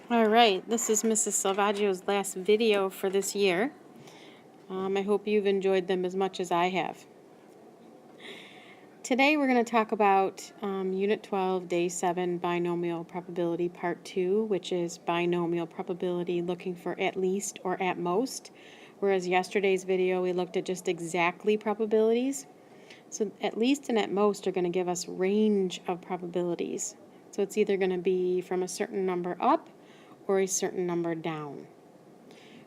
All right, this is Mrs. Salvaggio's last video for this year. I hope you've enjoyed them as much as I have. Today we're going to talk about Unit 12, Day 7, Binomial Probability Part 2, which is binomial probability looking for at least or at most, whereas yesterday's video we looked at just exactly probabilities. So at least and at most are going to give us range of probabilities. So it's either going to be from a certain number up or a certain number down.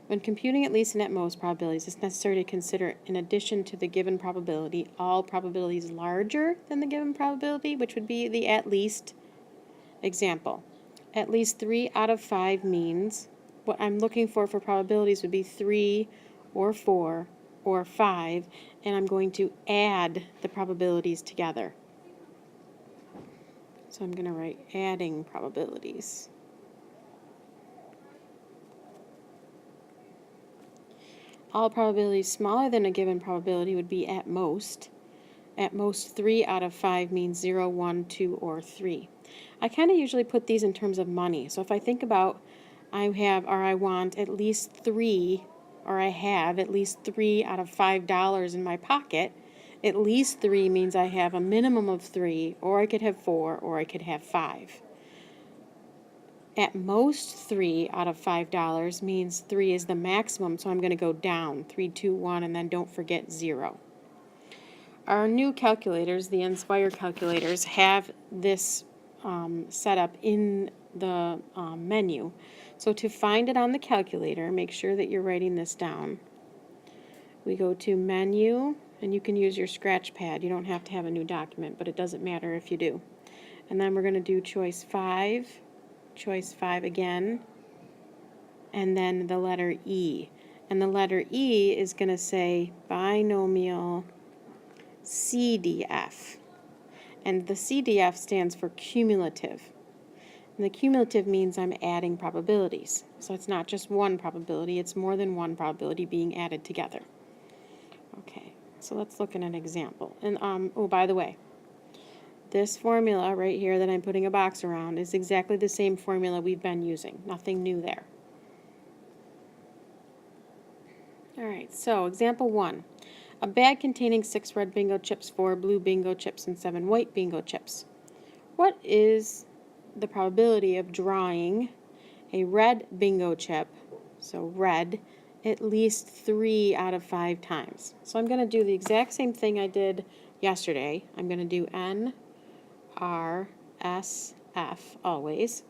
When computing at least and at most probabilities, it's necessary to consider, in addition to the given probability, all probabilities larger than the given probability, which would be the at least. Example, at least 3 out of 5 means what I'm looking for probabilities would be 3 or 4 or 5, and I'm going to add the probabilities together. So I'm going to write adding probabilities. All probabilities smaller than a given probability would be at most. At most 3 out of 5 means 0, 1, 2, or 3. I kind of usually put these in terms of money. So if I think about I want at least 3, or I have at least 3 out of $5 in my pocket, at least 3 means I have a minimum of 3, or I could have 4, or I could have 5. At most 3 out of $5 means 3 is the maximum, so I'm going to go down, 3, 2, 1, and then don't forget 0. Our new calculators, the Inspire calculators, have this set up in the menu. So to find it on the calculator, make sure that you're writing this down. We go to Menu, and you can use your scratch pad. You don't have to have a new document, but it doesn't matter if you do. And then we're going to do choice 5. Choice 5 again, and then the letter E. And the letter E is going to say binomial CDF. And the CDF stands for cumulative. And the cumulative means I'm adding probabilities. So it's not just one probability, it's more than one probability being added together. Okay, so let's look at an example. And oh, by the way, this formula right here that I'm putting a box around is exactly the same formula we've been using. Nothing new there. Alright, so example 1. A bag containing 6 red bingo chips, 4 blue bingo chips, and 7 white bingo chips. What is the probability of drawing a red bingo chip, so red, at least 3 out of 5 times? So I'm going to do the exact same thing I did yesterday. I'm going to do N, R, S, F, always.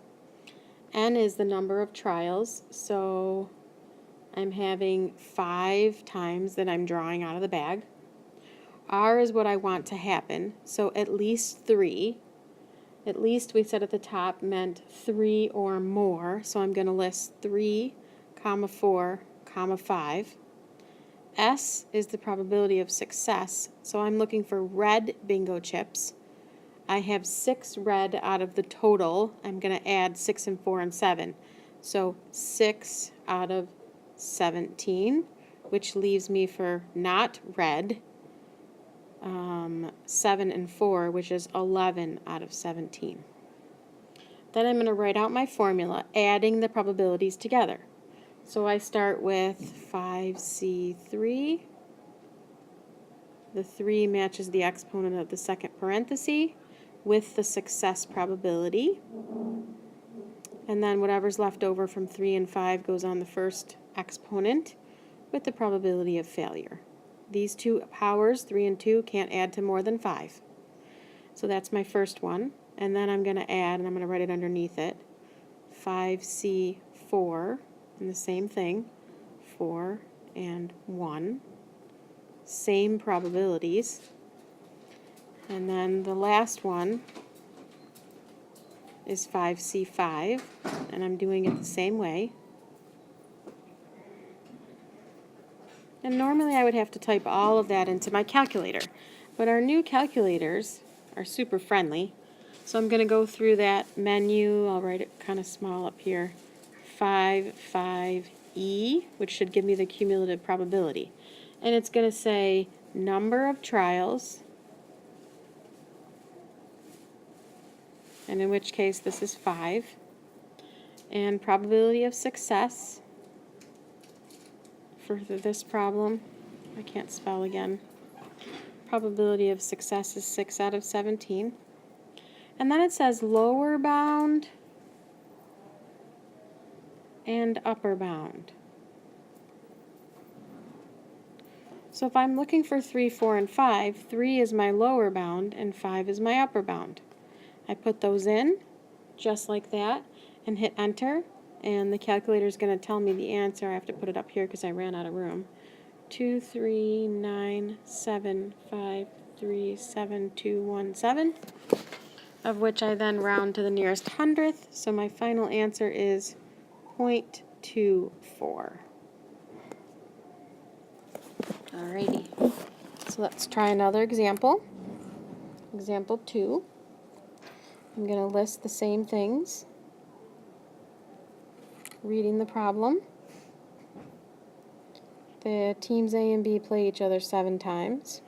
N is the number of trials, so I'm having 5 times that I'm drawing out of the bag. R is what I want to happen, so at least 3. At least, we said at the top, meant 3 or more, so I'm going to list 3, 4, 5. S is the probability of success, so I'm looking for red bingo chips. I have 6 red out of the total. I'm going to add 6 and 4 and 7. So 6 out of 17, which leaves me for not red, 7 and 4, which is 11 out of 17. Then I'm going to write out my formula, adding the probabilities together. So I start with 5C3. The 3 matches the exponent of the second parenthesis with the success probability, and then whatever's left over from 3 and 5 goes on the first exponent with the probability of failure. These two powers, 3 and 2, can't add to more than 5. So that's my first one, and then I'm going to add, and I'm going to write it underneath it, 5C4, and the same thing, 4 and 1, same probabilities. And then the last one is 5C5, and I'm doing it the same way. And normally I would have to type all of that into my calculator, but our new calculators are super friendly. So I'm going to go through that menu. I'll write it kind of small up here. 5E, which should give me the cumulative probability. And it's going to say number of trials, and in which case this is 5. And probability of success for this problem, I can't spell again. Probability of success is 6 out of 17. And then it says lower bound and upper bound. So if I'm looking for 3, 4, and 5, 3 is my lower bound and 5 is my upper bound. I put those in just like that and hit enter, and the calculator is going to tell me the answer. I have to put it up here because I ran out of room. 2, 3, 9, 7, 5, 3, 7, 2, 1, 7, of which I then round to the nearest hundredth, so my final answer is 0.24. Alrighty, so let's try another example. Example 2. I'm going to list the same things, reading the problem. The teams A and B play each other 7 times.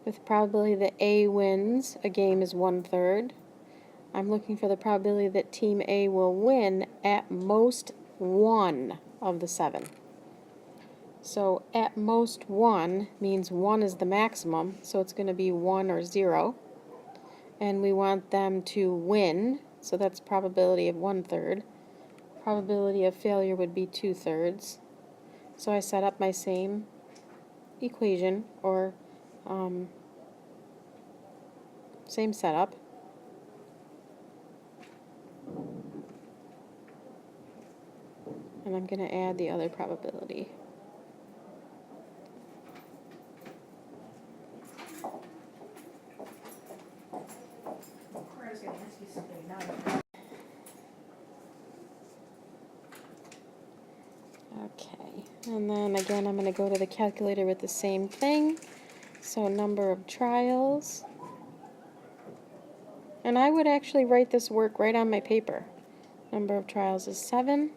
With the probability that A wins, a game is 1/3. I'm looking for the probability that Team A will win at most 1 of the 7. So at most 1 means 1 is the maximum, so it's going to be 1 or 0. And we want them to win, so that's probability of 1/3. Probability of failure would be 2/3. So I set up my same equation, or same setup. And I'm going to add the other probability. Okay, and then again I'm going to go to the calculator with the same thing. So number of trials. And I would actually write this work right on my paper. Number of trials is 7.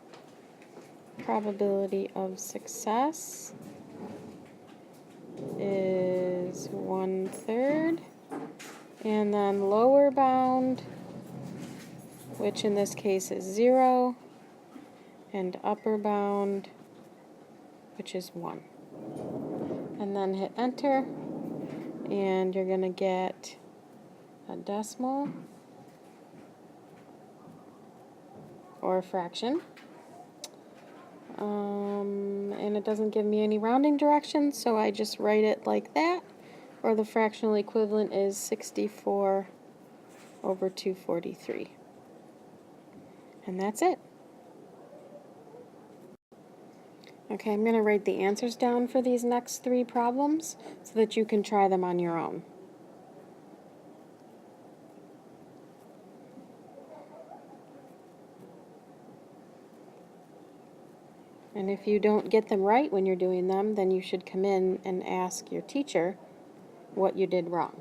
Probability of success is 1/3. And then lower bound, which in this case is 0, and upper bound, which is 1. And then hit enter, and you're going to get a decimal or a fraction. And it doesn't give me any rounding directions, so I just write it like that, or the fractional equivalent is 64 over 243. And that's it. Okay, I'm going to write the answers down for these next 3 problems so that you can try them on your own. And if you don't get them right when you're doing them, then you should come in and ask your teacher what you did wrong.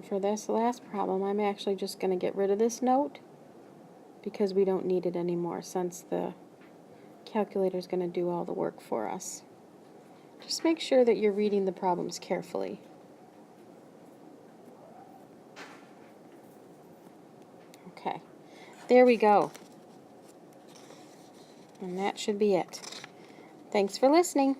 For this last problem, I'm actually just going to get rid of this note because we don't need it anymore since the calculator is going to do all the work for us. Just make sure that you're reading the problems carefully. Okay, there we go. And that should be it. Thanks for listening.